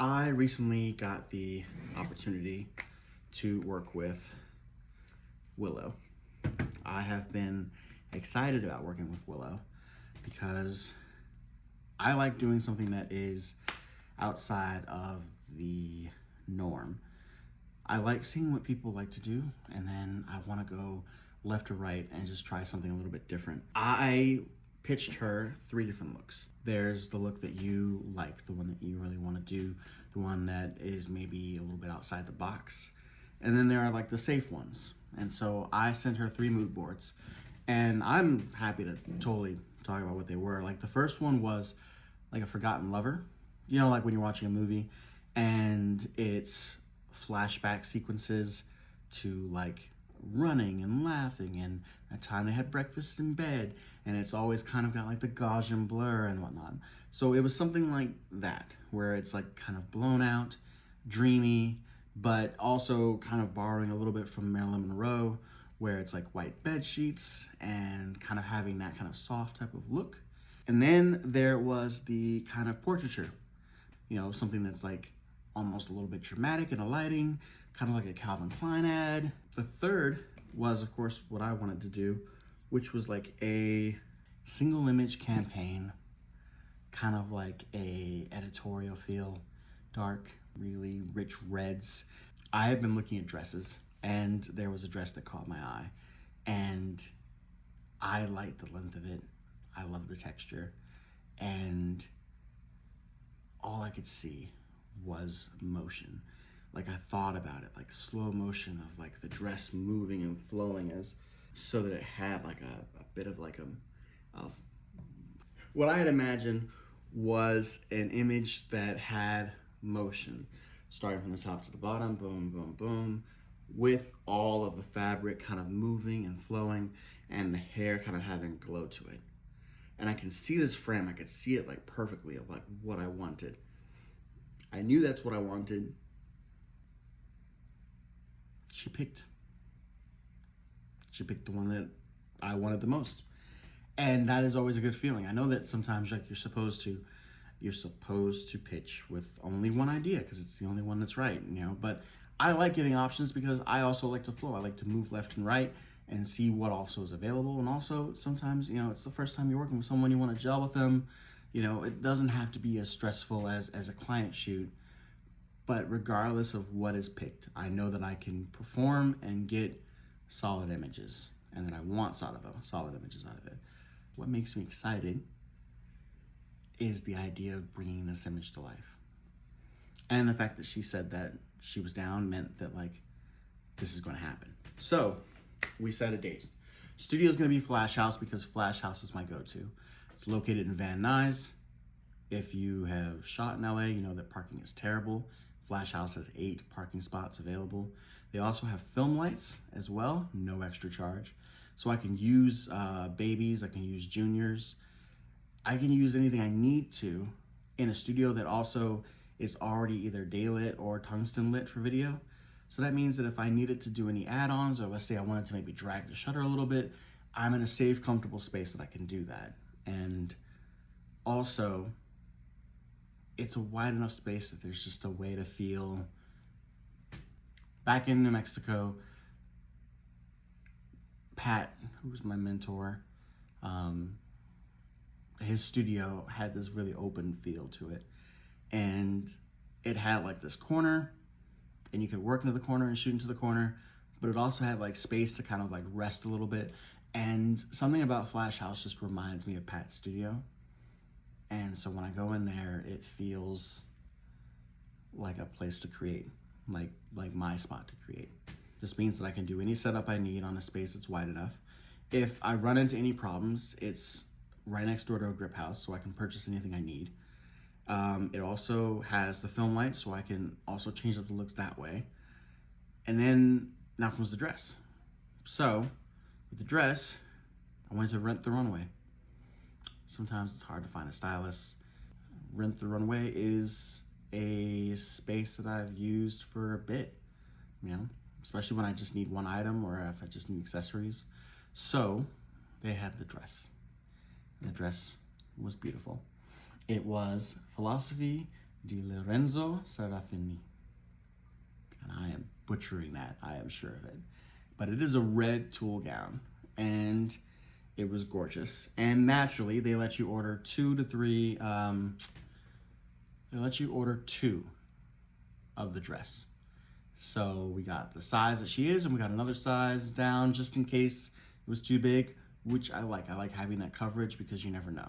I recently got the opportunity to work with Willow. I have been excited about working with Willow because I like doing something that is outside of the norm. I like seeing what people like to do, and then I want to go left or right and just try something a little bit different. I pitched her 3 different looks. There's the look that you like, the one that you really want to do, the one that is maybe a little bit outside the box. And then there are like the safe ones. And so I sent her 3 mood boards, and I'm happy to totally talk about what they were. Like the first one was like a forgotten lover. You know, like when you're watching a movie and it's flashback sequences to like running and laughing and that time they had breakfast in bed, and it's always kind of got like the Gaussian blur and whatnot. So it was something like that, where it's like kind of blown out, dreamy, but also kind of borrowing a little bit from Marilyn Monroe, where it's like white bed sheets and kind of having that kind of soft type of look. And then there was the kind of portraiture, you know, something that's like almost a little bit dramatic in the lighting, kind of like a Calvin Klein ad. The third was, of course, what I wanted to do, which was like a single image campaign, kind of like a editorial feel, dark, really rich reds. I have been looking at dresses, and there was a dress that caught my eye, and I liked the length of it. I love the texture, and all I could see was motion. Like I thought about it, like slow motion of like the dress moving and flowing as so that it had like a bit of like of what I had imagined was an image that had motion, starting from the top to the bottom, boom, boom, boom, with all of the fabric kind of moving and flowing and the hair kind of having glow to it. And I can see this frame, I could see it like perfectly of like what I wanted. I knew that's what I wanted. She picked the one that I wanted the most. And that is always a good feeling. I know that sometimes like you're supposed to pitch with only one idea because it's the only one that's right, you know, but I like giving options because I also like to flow. I like to move left and right and see what also is available. And also sometimes, you know, it's the first time you're working with someone, you want to gel with them. You know, it doesn't have to be as stressful as a client shoot, but regardless of what is picked, I know that I can perform and get solid images, and that I want solid images out of it. What makes me excited is the idea of bringing this image to life. And the fact that she said that she was down meant that like, this is gonna happen. So we set a date. Studio is gonna be Flash House because Flash House is my go-to. It's located in Van Nuys. If you have shot in LA, you know that parking is terrible. Flash House has 8 parking spots available. They also have film lights as well, no extra charge. So I can use babies, I can use juniors. I can use anything I need to in a studio that also is already either daylit or tungsten lit for video. So that means that if I needed to do any add-ons, or let's say I wanted to maybe drag the shutter a little bit, I'm in a safe, comfortable space that I can do that. And also, it's a wide enough space that there's just a way to feel. Back in New Mexico, Pat, who was my mentor, his studio had this really open feel to it. And it had like this corner, and you could work into the corner and shoot into the corner, but it also had like space to kind of like rest a little bit. And something about Flash House just reminds me of Pat's studio. And so when I go in there, it feels like a place to create, like my spot to create. This means that I can do any setup I need on a space that's wide enough. If I run into any problems, it's right next door to a grip house, so I can purchase anything I need. It also has the film light, so I can also change up the looks that way. And then now comes the dress. So with the dress, I went to Rent the Runway. Sometimes it's hard to find a stylist. Rent the Runway is a space that I've used for a bit, you know, especially when I just need one item or if I just need accessories. So they had the dress. And the dress was beautiful. It was philosophy Di Lorenzo Serafini. And I am butchering that, I am sure of it. But it is a red tulle gown, and it was gorgeous. And naturally, they let you order 2 to 3, they let you order 2 of the dress. So we got the size that she is, and we got another size down just in case it was too big, which I like. I like having that coverage because you never know.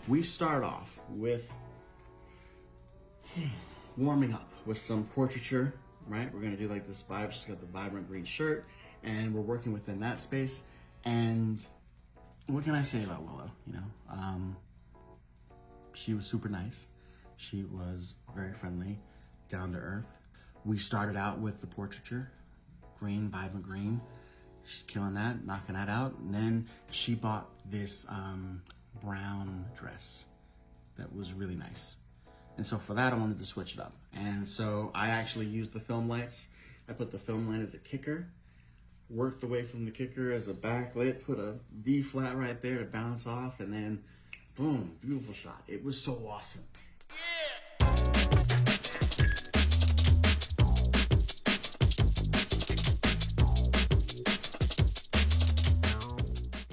We start off with warming up with some portraiture, right? We're gonna do like this vibe. She's got the vibrant green shirt, and we're working within that space. And what can I say about Willow? You know, she was super nice. She was very friendly, down to earth. We started out with the portraiture, green, vibrant green. She's killing that, knocking that out. And then she bought this brown dress that was really nice. And so for that, I wanted to switch it up. And so I actually used the film lights. I put the film light as a kicker, worked away from the kicker as a backlit, put a V flat right there to bounce off, and then boom, beautiful shot. It was so awesome.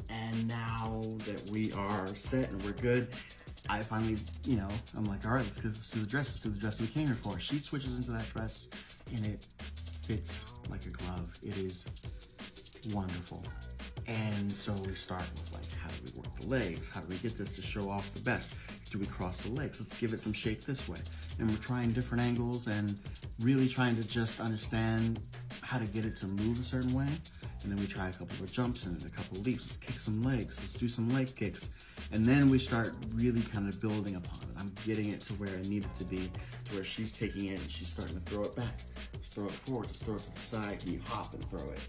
And now that we are set and we're good, I finally, you know, I'm like, all right, let's do the dress. Let's do the dress we came here for. She switches into that dress and it fits like a glove. It is wonderful. And so we start with like, how do we work the legs? How do we get this to show off the best? Do we cross the legs? Let's give it some shape this way. And we're trying different angles and really trying to just understand how to get it to move a certain way. And then we try a couple of jumps and a couple of leaps. Let's kick some legs. Let's do some leg kicks. And then we start really kind of building upon it. I'm getting it to where I need it to be, to where she's taking it and she's starting to throw it back. Let's throw it forward, let's throw it to the side, and you hop and throw it.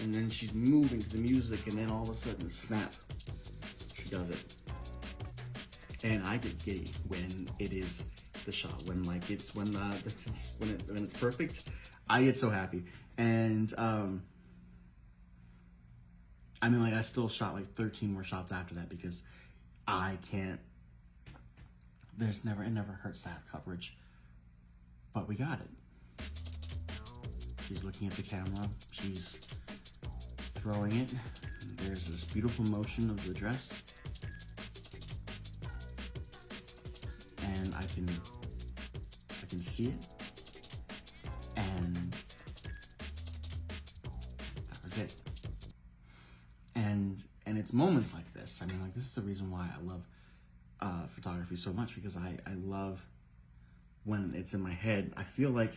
And then she's moving to the music, and then all of a sudden, snap, she does it. And I get giddy when it is the shot, when like it's when it's perfect. I get so happy. And I mean, like I still shot like 13 more shots after that because I can't. It never hurts to have coverage. But we got it. She's looking at the camera. She's throwing it. There's this beautiful motion of the dress. And I can see it. And that was it. And it's moments like this. I mean, like this is the reason why I love photography so much, because I love when it's in my head. I feel like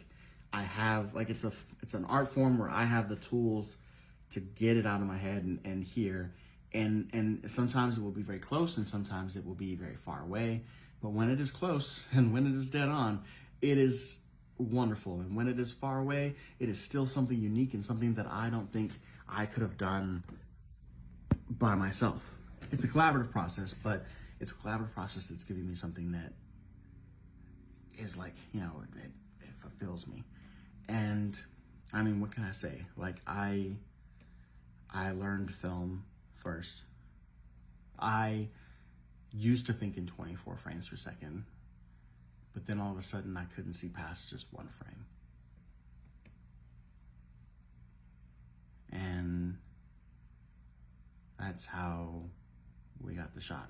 I have, like it's an art form where I have the tools to get it out of my head and hear. And sometimes it will be very close and sometimes it will be very far away. But when it is close and when it is dead on, it is wonderful. And when it is far away, it is still something unique and something that I don't think I could have done by myself. It's a collaborative process, but it's a collaborative process that's giving me something that is like, you know, it fulfills me. And I mean, what can I say? Like I learned film first. I used to think in 24 frames per second, but then all of a sudden I couldn't see past just one frame. And that's how we got the shot.